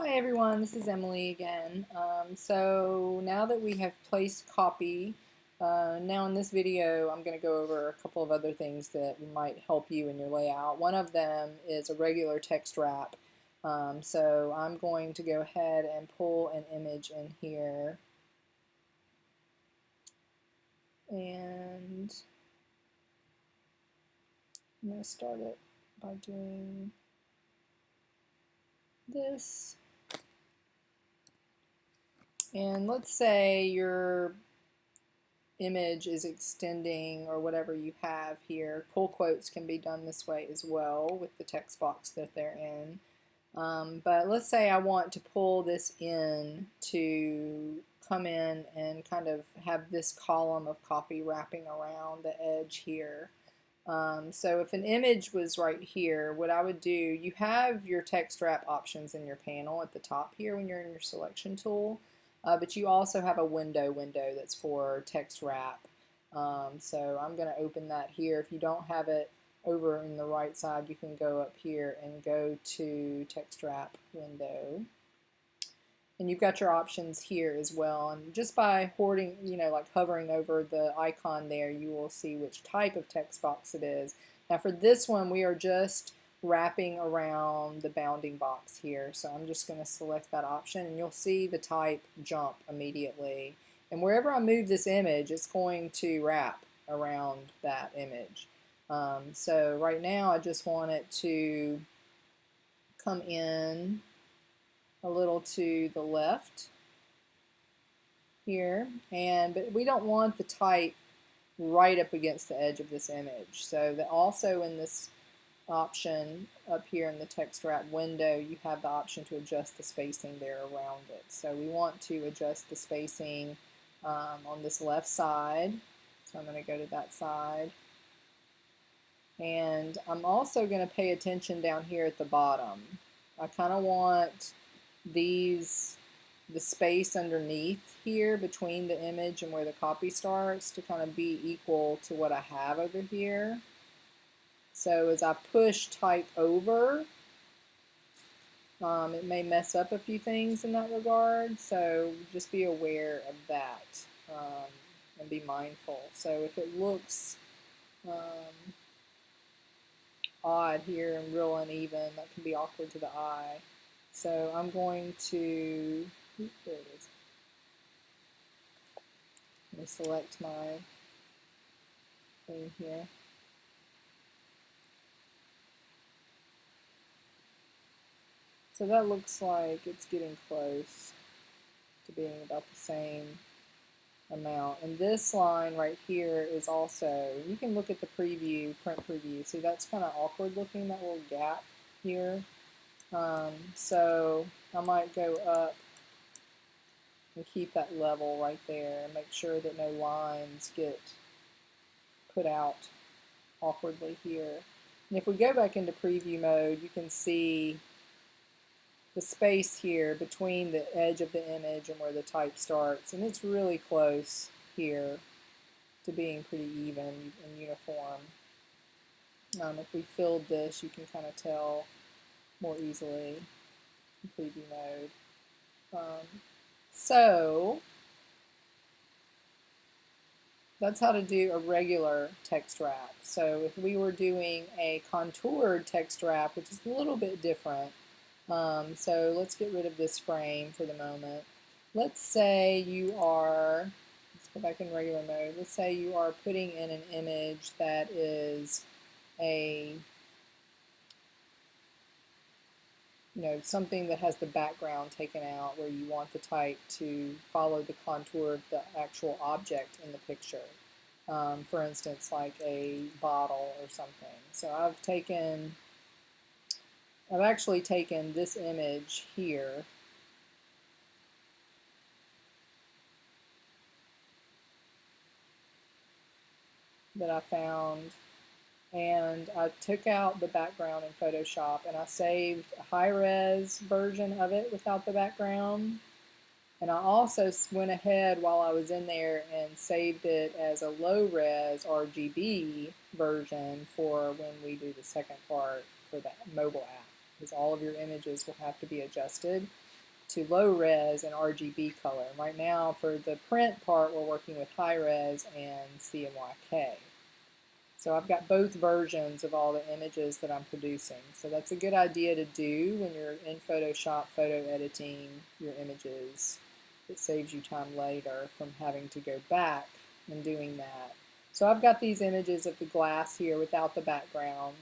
Hi everyone, this is Emily again. So now that we have placed copy, now in this video I'm going to go over a couple of other things that might help you in your layout. One of them is a regular text wrap. So I'm going to go ahead and pull an image in here. And I'm going to start it by doing this. And let's say your image is extending or whatever you have here. Pull quotes can be done this way as well with the text box that they're in. But let's say I want to pull this in to come in and kind of have this column of copy wrapping around the edge here. So if an image was right here, what I would do, you have your text wrap options in your panel at the top here when you're in your selection tool, but you also have a window that's for text wrap. So I'm going to open that here. If you don't have it over in the right side, you can go up here and go to text wrap window. And you've got your options here as well. And just by hoarding, like hovering over the icon there, you will see which type of text box it is. Now for this one, we are just wrapping around the bounding box here. So I'm just going to select that option and you'll see the type jump immediately. And wherever I move this image, it's going to wrap around that image. So right now I just want it to come in a little to the left here, but we don't want the type right up against the edge of this image. So that also in this option up here in the text wrap window, you have the option to adjust the spacing there around it. So we want to adjust the spacing on this left side. So I'm going to go to that side. And I'm also going to pay attention down here at the bottom. I kind of want the space underneath here between the image and where the copy starts to kind of be equal to what I have over here. So as I push type over, it may mess up a few things in that regard, so just be aware of that and be mindful. So if it looks odd here and real uneven, that can be awkward to the eye. So I'm going to, there it is. Let me select my thing here. So that looks like it's getting close to being about the same amount. And this line right here is also, you can look at the preview, print preview. See, that's kind of awkward looking, that little gap here. So I might go up and keep that level right there and make sure that no lines get put out awkwardly here. And if we go back into preview mode, you can see the space here between the edge of the image and where the type starts, and it's really close here to being pretty even and uniform. If we filled this, you can kind of tell more easily in preview mode. So that's how to do a regular text wrap. So if we were doing a contoured text wrap, which is a little bit different, so let's get rid of this frame for the moment. Let's say you are, let's go back in regular mode, let's say you are putting in an image that is a, something that has the background taken out where you want the type to follow the contour of the actual object in the picture. For instance, like a bottle or something. So I've actually taken this image here that I found, and I took out the background in Photoshop and I saved a high-res version of it without the background, and I also went ahead while I was in there and saved it as a low-res RGB version for when we do the second part for that mobile app, because all of your images will have to be adjusted. to low res and RGB color. Right now for the print part we're working with high res and CMYK. So I've got both versions of all the images that I'm producing. So that's a good idea to do when you're in Photoshop photo editing your images. It saves you time later from having to go back and doing that. So I've got these images of the glass here without the background.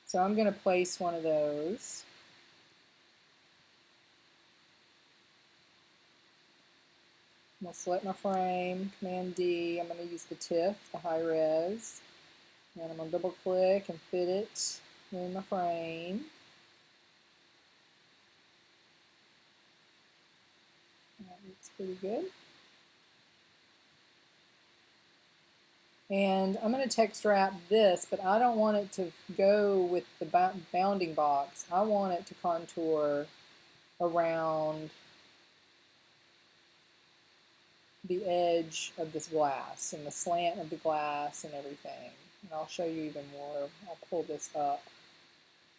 So I'm going to place one of those. I'm going to select my frame, Command D. I'm going to use the TIFF, the high res. And I'm going to double click and fit it in my frame. That looks pretty good. And I'm going to text wrap this, but I don't want it to go with the bounding box. I want it to contour around the edge of this glass and the slant of the glass and everything. And I'll show you even more. I'll pull this up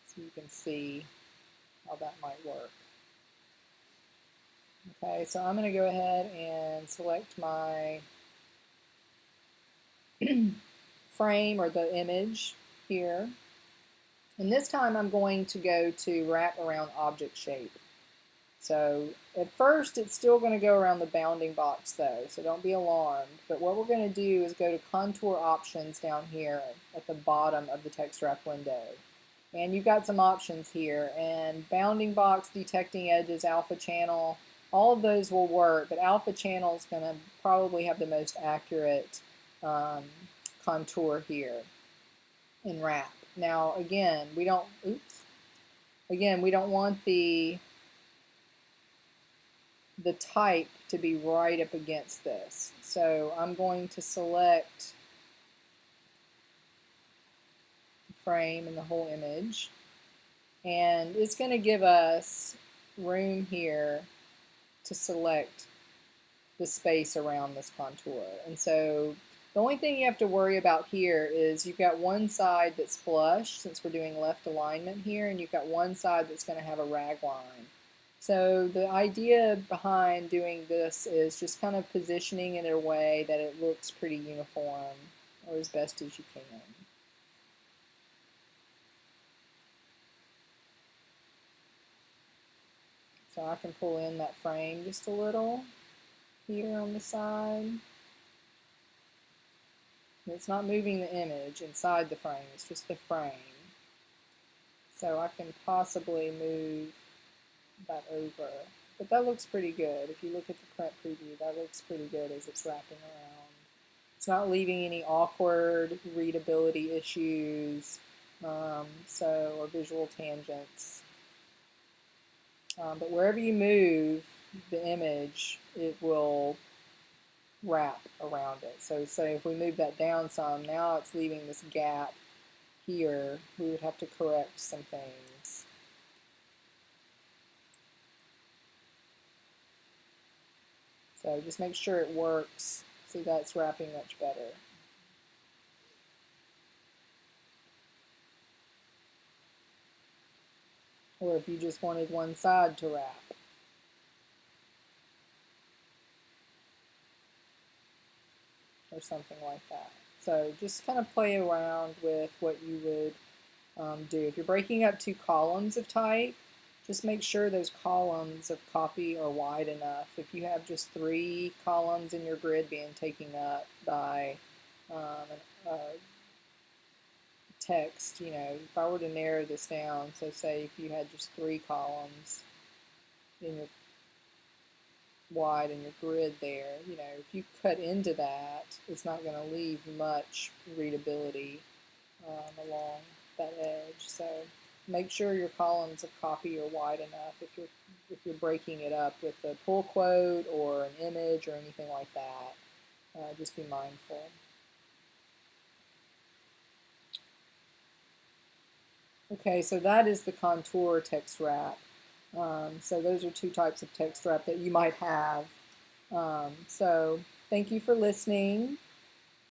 so you can see how that might work. Okay, so I'm going to go ahead and select my frame or the image here. And this time I'm going to go to wrap around object shape. So at first it's still going to go around the bounding box though, so don't be alarmed. But what we're going to do is go to contour options down here at the bottom of the text wrap window. And you've got some options here, and bounding box, detecting edges, alpha channel, all of those will work, but alpha channel is going to probably have the most accurate contour here in wrap. Now again, we don't want the type to be right up against this. So I'm going to select the frame and the whole image, and it's going to give us room here to select the space around this contour. And so the only thing you have to worry about here is you've got one side that's flush, since we're doing left alignment here, and you've got one side that's going to have a rag line. So the idea behind doing this is just kind of positioning it in a way that it looks pretty uniform, or as best as you can. So I can pull in that frame just a little here on the side. It's not moving the image inside the frame, it's just the frame. So I can possibly move that over. But that looks pretty good. If you look at the print preview, that looks pretty good as it's wrapping around. It's not leaving any awkward readability issues, or visual tangents. But wherever you move the image, it will wrap around it. So say if we move that down some, now it's leaving this gap here. We would have to correct some things. So just make sure it works. See, that's wrapping much better. Or if you just wanted one side to wrap. Or something like that. So just kind of play around with what you would do. If you're breaking up two columns of type, just make sure those columns of copy are wide enough. If you have just 3 columns in your grid being taken up by text, if I were to narrow this down, so say if you had just 3 columns in your wide in your grid there, if you cut into that, it's not going to leave much readability along that edge. So make sure your columns of copy are wide enough if you're breaking it up with a pull quote or an image or anything like that. Just be mindful. Okay, so that is the contour text wrap. So those are 2 types of text wrap that you might have. So thank you for listening.